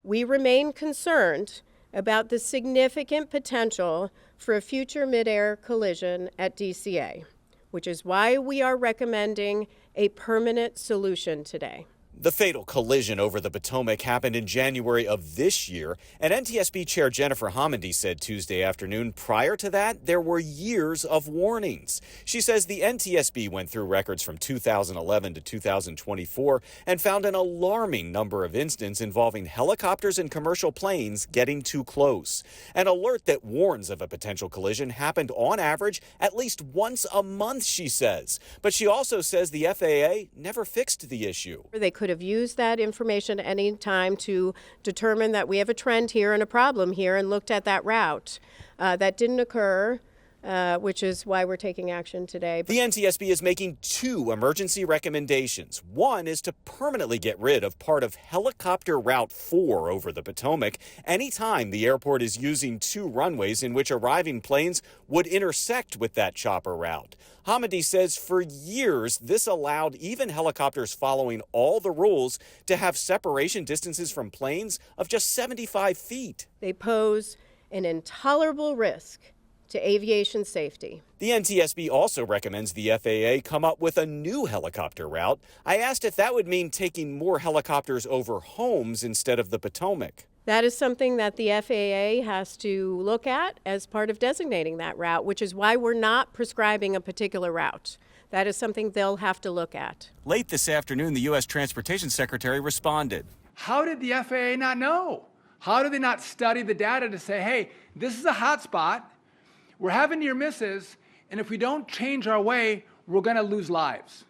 We remain concerned about the significant potential for a future midair collision at DCA, which is why we are recommending a permanent solution today. The fatal collision over the Potomac happened in January of this year, and NTSB Chair Jennifer Homendy said Tuesday afternoon prior to that, there were years of warnings. She says the NTSB went through records from 2011 to 2024 and found an alarming number of incidents involving helicopters and commercial planes getting too close. An alert that warns of a potential collision happened on average at least once a month, she says. But she also says the FAA never fixed the issue. They could have used that information at any time to determine that we have a trend here and a problem here and looked at that route. That didn't occur, which is why we're taking action today. The NTSB is making two emergency recommendations. One is to permanently get rid of part of Helicopter Route 4 over the Potomac anytime the airport is using two runways in which arriving planes would intersect with that chopper route. Homendy says for years this allowed even helicopters following all the rules to have separation distances from planes of just 75 feet. They pose an intolerable risk to aviation safety. The NTSB also recommends the FAA come up with a new helicopter route. I asked if that would mean taking more helicopters over homes instead of the Potomac. That is something that the FAA has to look at as part of designating that route, which is why we're not prescribing a particular route. That is something they'll have to look at. Late this afternoon, the U.S. Transportation Secretary responded. How did the FAA not know? How did they not study the data to say, hey, this is a hot spot, we're having near misses, and if we don't change our way, we're going to lose lives?